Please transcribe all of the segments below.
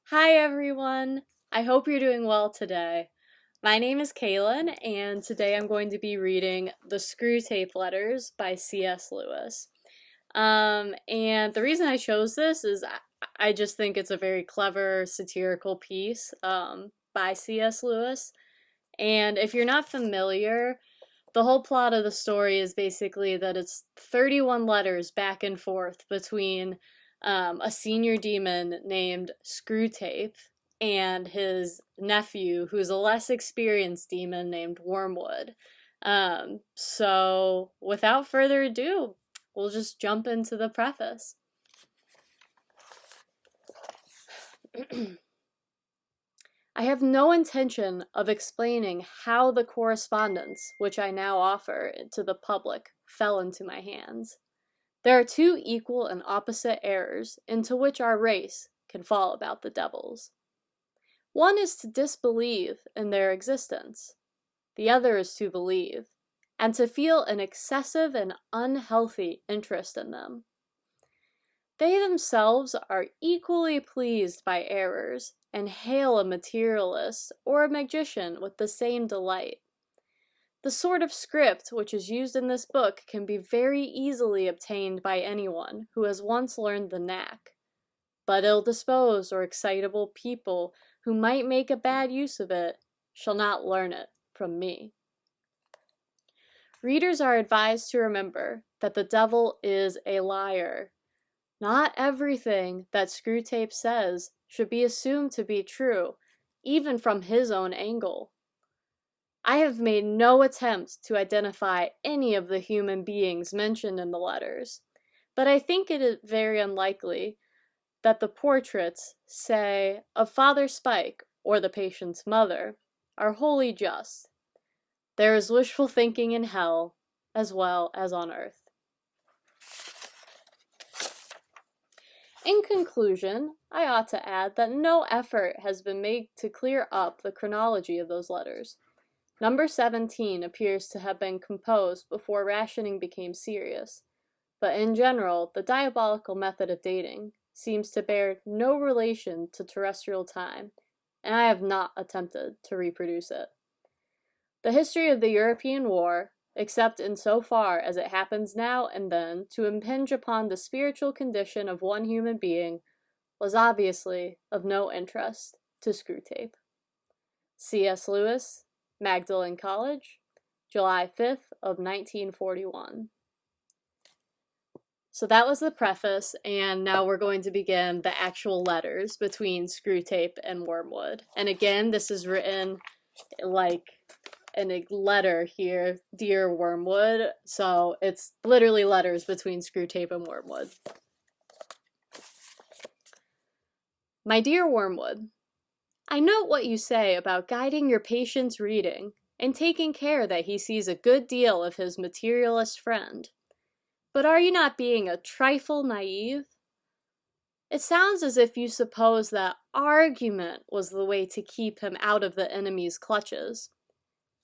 Hi everyone! I hope you're doing well today. My name is Kaylin, and today I'm going to be reading The Screwtape Letters by C.S. Lewis. And the reason I chose this is I just think it's a very clever satirical piece by C.S. Lewis. And if you're not familiar, the whole plot of the story is basically that it's 31 letters back and forth between a senior demon named Screwtape and his nephew, who's a less experienced demon named Wormwood. So, without further ado, we'll just jump into the preface. I have no intention of explaining how the correspondence which I now offer to the public fell into my hands. There are two equal and opposite errors into which our race can fall about the devils. One is to disbelieve in their existence. The other is to believe, and to feel an excessive and unhealthy interest in them. They themselves are equally pleased by errors, and hail a materialist or a magician with the same delight. The sort of script which is used in this book can be very easily obtained by anyone who has once learned the knack, but ill-disposed or excitable people who might make a bad use of it shall not learn it from me. Readers are advised to remember that the devil is a liar. Not everything that Screwtape says should be assumed to be true, even from his own angle. I have made no attempt to identify any of the human beings mentioned in the letters, but I think it is very unlikely that the portraits, say, of Father Spike or the patient's mother, are wholly just. There is wishful thinking in hell as well as on earth. In conclusion, I ought to add that no effort has been made to clear up the chronology of those letters. Number 17 appears to have been composed before rationing became serious, but in general, the diabolical method of dating seems to bear no relation to terrestrial time, and I have not attempted to reproduce it. The history of the European war, except in so far as it happens now and then to impinge upon the spiritual condition of one human being, was obviously of no interest to Screwtape. C.S. Lewis, Magdalen College, July 5th of 1941. So that was the preface, and now we're going to begin the actual letters between Screwtape and Wormwood. And again, this is written like in a letter here, Dear Wormwood, so it's literally letters between Screwtape and Wormwood. My dear Wormwood, I note what you say about guiding your patient's reading and taking care that he sees a good deal of his materialist friend. But are you not being a trifle naive? It sounds as if you suppose that argument was the way to keep him out of the enemy's clutches.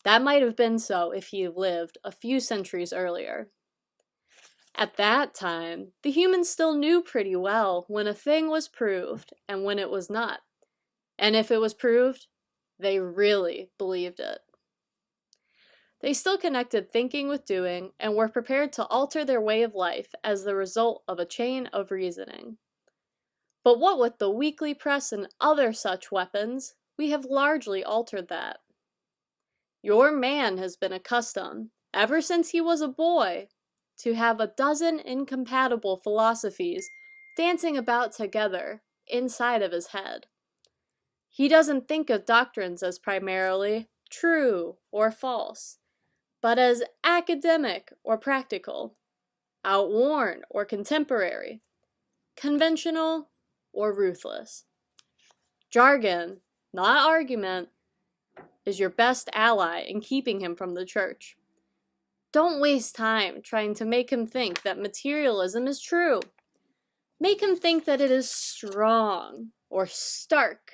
That might have been so if he lived a few centuries earlier. At that time, the humans still knew pretty well when a thing was proved and when it was not. And if it was proved, they really believed it. They still connected thinking with doing and were prepared to alter their way of life as the result of a chain of reasoning. But what with the weekly press and other such weapons, we have largely altered that. Your man has been accustomed, ever since he was a boy, to have a dozen incompatible philosophies dancing about together inside of his head. He doesn't think of doctrines as primarily true or false, but as academic or practical, outworn or contemporary, conventional or ruthless. Jargon, not argument, is your best ally in keeping him from the church. Don't waste time trying to make him think that materialism is true. Make him think that it is strong, or stark,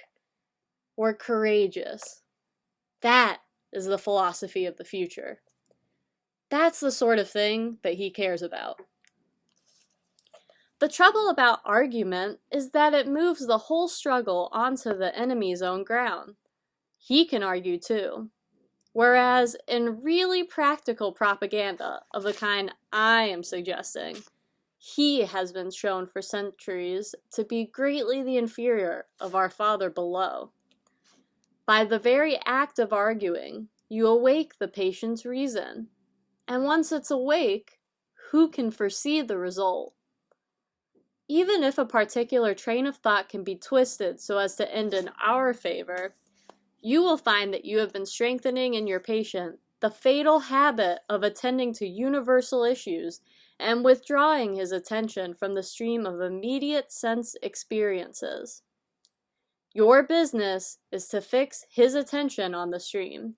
or courageous. That is the philosophy of the future. That's the sort of thing that he cares about. The trouble about argument is that it moves the whole struggle onto the enemy's own ground. He can argue too. Whereas in really practical propaganda of the kind I am suggesting, he has been shown for centuries to be greatly the inferior of our Father below. By the very act of arguing, you awake the patient's reason. And once it's awake, who can foresee the result? Even if a particular train of thought can be twisted so as to end in our favor, you will find that you have been strengthening in your patient the fatal habit of attending to universal issues and withdrawing his attention from the stream of immediate sense experiences. Your business is to fix his attention on the stream.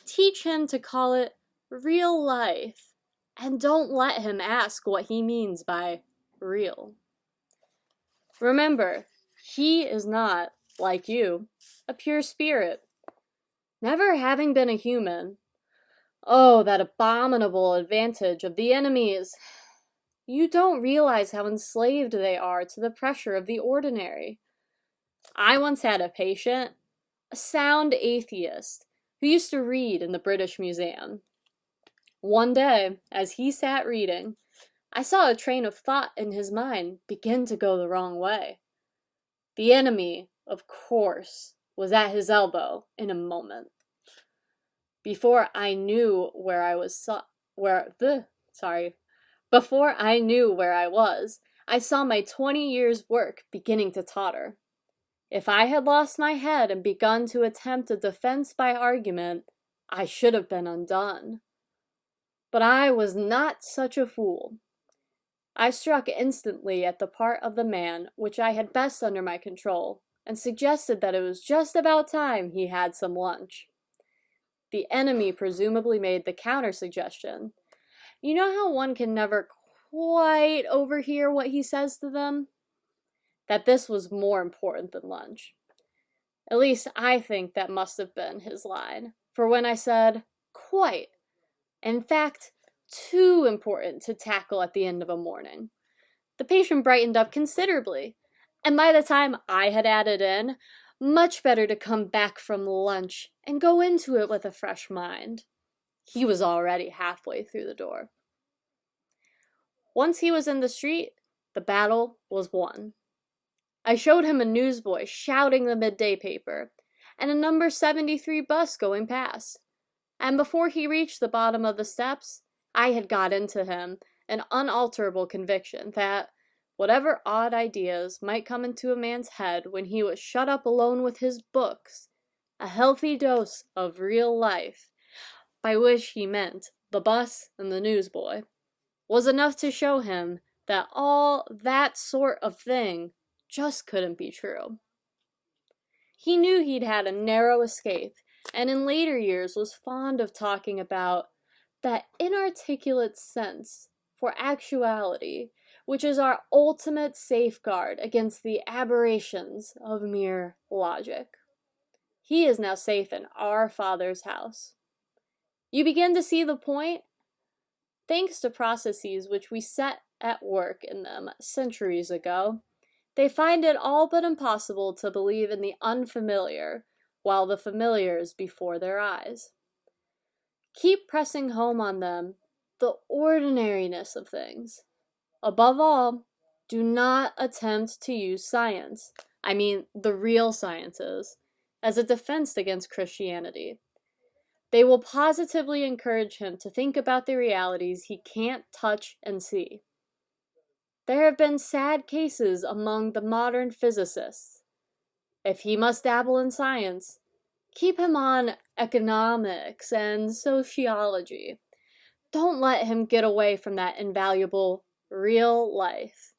Teach him to call it real life, and don't let him ask what he means by real. Remember, he is not, like you, a pure spirit. Never having been a human, oh, that abominable advantage of the enemies! You don't realize how enslaved they are to the pressure of the ordinary. I once had a patient, a sound atheist, who used to read in the British Museum. One day, as he sat reading, I saw a train of thought in his mind begin to go the wrong way. The enemy, of course, was at his elbow in a moment. Before I knew where I was, I saw my 20 years' work beginning to totter. If I had lost my head and begun to attempt a defense by argument, I should have been undone. But I was not such a fool. I struck instantly at the part of the man which I had best under my control, and suggested that it was just about time he had some lunch. The enemy presumably made the counter-suggestion. You know how one can never quite overhear what he says to them? That this was more important than lunch. At least I think that must have been his line, for when I said, quite, in fact, too important to tackle at the end of a morning, the patient brightened up considerably, and by the time I had added in, much better to come back from lunch and go into it with a fresh mind, he was already halfway through the door. Once he was in the street, the battle was won. I showed him a newsboy shouting the midday paper, and a number 73 bus going past, and before he reached the bottom of the steps, I had got into him an unalterable conviction that, whatever odd ideas might come into a man's head when he was shut up alone with his books, a healthy dose of real life, by which he meant the bus and the newsboy, was enough to show him that all that sort of thing just couldn't be true. He knew he'd had a narrow escape, and in later years was fond of talking about that inarticulate sense for actuality, which is our ultimate safeguard against the aberrations of mere logic. He is now safe in our Father's house. You begin to see the point? Thanks to processes which we set at work in them centuries ago, they find it all but impossible to believe in the unfamiliar, while the familiar is before their eyes. Keep pressing home on them the ordinariness of things. Above all, do not attempt to use science, I mean the real sciences, as a defense against Christianity. They will positively encourage him to think about the realities he can't touch and see. There have been sad cases among the modern physicists. If he must dabble in science, keep him on economics and sociology. Don't let him get away from that invaluable real life.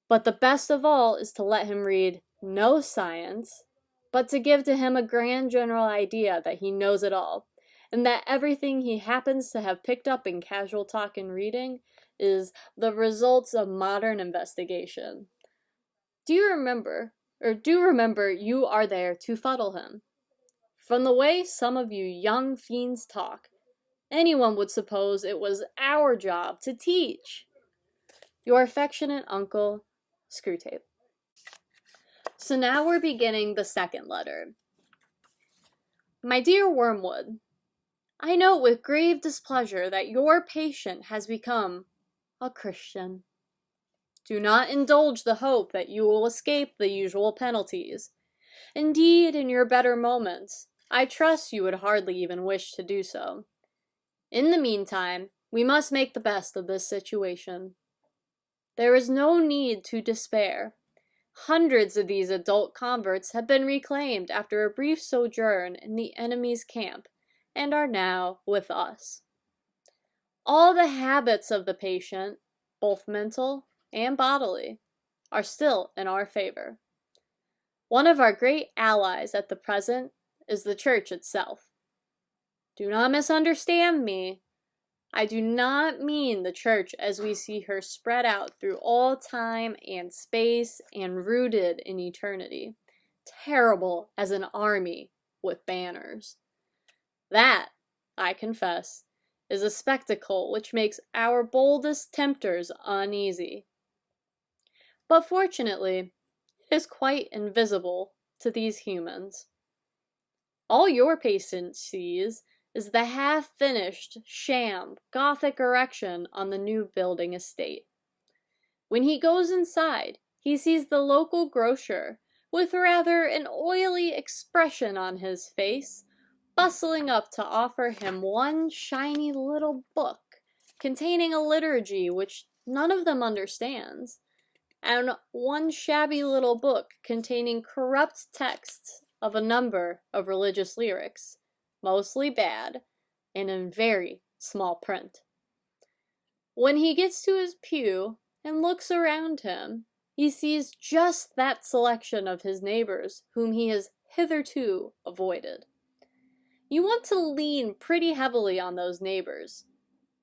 But the best of all is to let him read no science, but to give to him a grand general idea that he knows it all, and that everything he happens to have picked up in casual talk and reading is the results of modern investigation. Do remember you are there to fuddle him. From the way some of you young fiends talk, anyone would suppose it was our job to teach. Your affectionate uncle, Screwtape. So now we're beginning the second letter. My dear Wormwood, I note with grave displeasure that your patient has become a Christian. Do not indulge the hope that you will escape the usual penalties. Indeed, in your better moments, I trust you would hardly even wish to do so. In the meantime, we must make the best of this situation. There is no need to despair. Hundreds of these adult converts have been reclaimed after a brief sojourn in the enemy's camp and are now with us. All the habits of the patient, both mental and bodily, are still in our favor. One of our great allies at the present is the church itself. Do not misunderstand me. I do not mean the church as we see her spread out through all time and space and rooted in eternity, terrible as an army with banners. That, I confess, is a spectacle which makes our boldest tempters uneasy. But fortunately, it is quite invisible to these humans. All your patient sees is the half-finished, sham, Gothic erection on the new building estate. When he goes inside, he sees the local grocer, with rather an oily expression on his face, bustling up to offer him one shiny little book containing a liturgy which none of them understands, and one shabby little book containing corrupt texts of a number of religious lyrics, mostly bad, and in very small print. When he gets to his pew and looks around him, he sees just that selection of his neighbors whom he has hitherto avoided. You want to lean pretty heavily on those neighbors.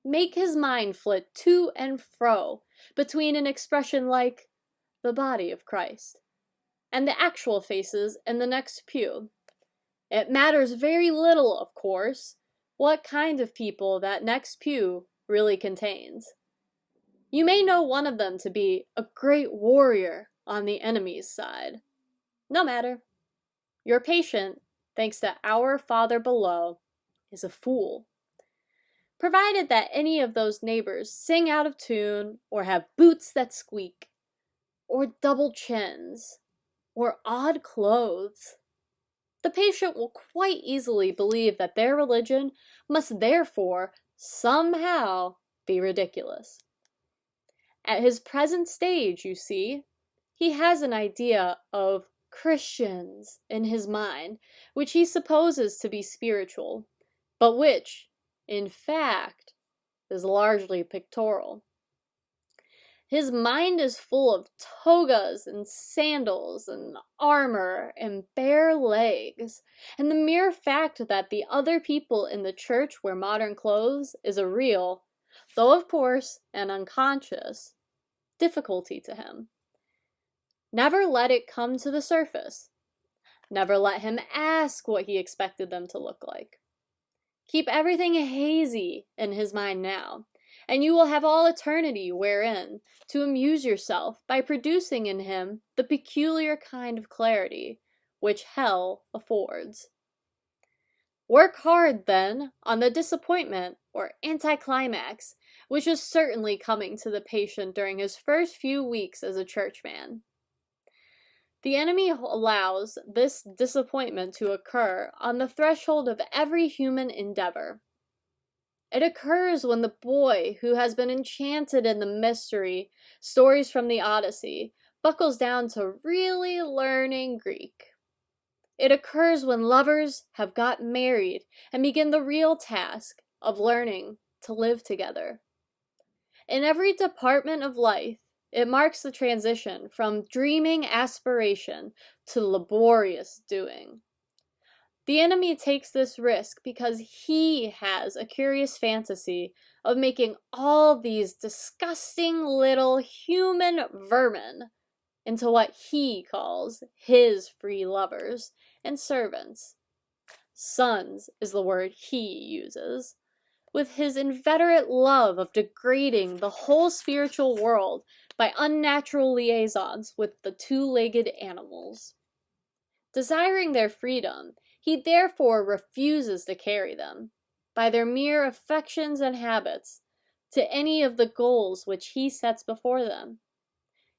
Make his mind flit to and fro between an expression like the body of Christ and the actual faces in the next pew. It matters very little, of course, what kind of people that next pew really contains. You may know one of them to be a great warrior on the enemy's side. No matter. Your patient, thanks to our Father below, is a fool. Provided that any of those neighbors sing out of tune, or have boots that squeak, or double chins, or odd clothes, the patient will quite easily believe that their religion must therefore somehow be ridiculous. At his present stage, you see, he has an idea of Christians in his mind, which he supposes to be spiritual, but which, in fact, is largely pictorial. His mind is full of togas and sandals and armor and bare legs, and the mere fact that the other people in the church wear modern clothes is a real, though of course an unconscious, difficulty to him. Never let it come to the surface. Never let him ask what he expected them to look like. Keep everything hazy in his mind now, and you will have all eternity wherein to amuse yourself by producing in him the peculiar kind of clarity which hell affords. Work hard, then, on the disappointment or anticlimax which is certainly coming to the patient during his first few weeks as a churchman. The enemy allows this disappointment to occur on the threshold of every human endeavor. It occurs when the boy who has been enchanted in the mystery stories from the Odyssey buckles down to really learning Greek. It occurs when lovers have got married and begin the real task of learning to live together. In every department of life, it marks the transition from dreaming aspiration to laborious doing. The enemy takes this risk because he has a curious fantasy of making all these disgusting little human vermin into what he calls his free lovers and servants. Sons is the word he uses. with his inveterate love of degrading the whole spiritual world by unnatural liaisons with the two-legged animals. Desiring their freedom, he therefore refuses to carry them, by their mere affections and habits, to any of the goals which he sets before them.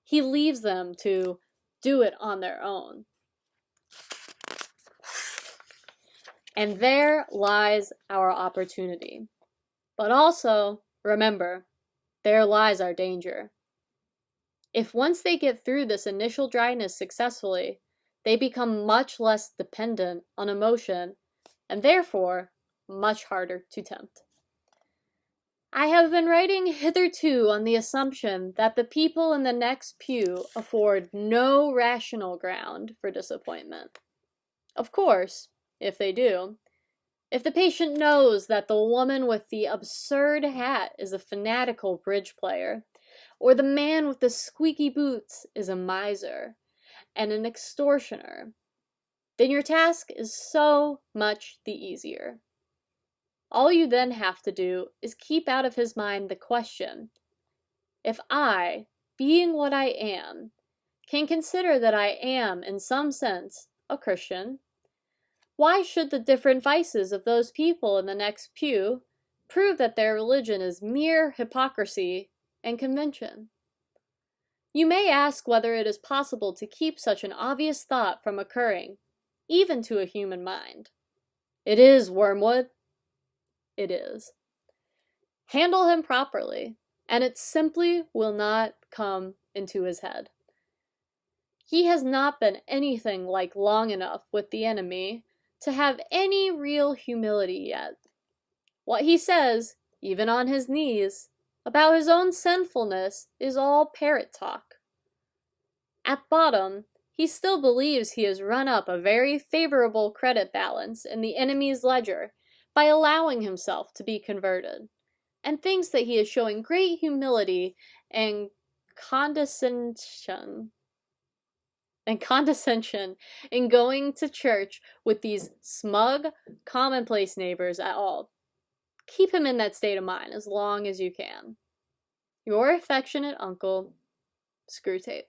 He leaves them to do it on their own. And there lies our opportunity. But also, remember, there lies our danger. If once they get through this initial dryness successfully, they become much less dependent on emotion, and therefore much harder to tempt. I have been writing hitherto on the assumption that the people in the next pew afford no rational ground for disappointment. Of course, if they do, if the patient knows that the woman with the absurd hat is a fanatical bridge player, or the man with the squeaky boots is a miser and an extortioner, then your task is so much the easier. All you then have to do is keep out of his mind the question: if I, being what I am, can consider that I am, in some sense, a Christian, why should the different vices of those people in the next pew prove that their religion is mere hypocrisy and convention? You may ask whether it is possible to keep such an obvious thought from occurring, even to a human mind. It is, Wormwood. It is. Handle him properly, and it simply will not come into his head. He has not been anything like long enough with the enemy to have any real humility yet. What he says, even on his knees, about his own sinfulness is all parrot talk. At bottom, he still believes he has run up a very favorable credit balance in the enemy's ledger by allowing himself to be converted, and thinks that he is showing great humility and condescension in going to church with these smug, commonplace neighbors at all. Keep him in that state of mind as long as you can. Your affectionate uncle, Screwtape.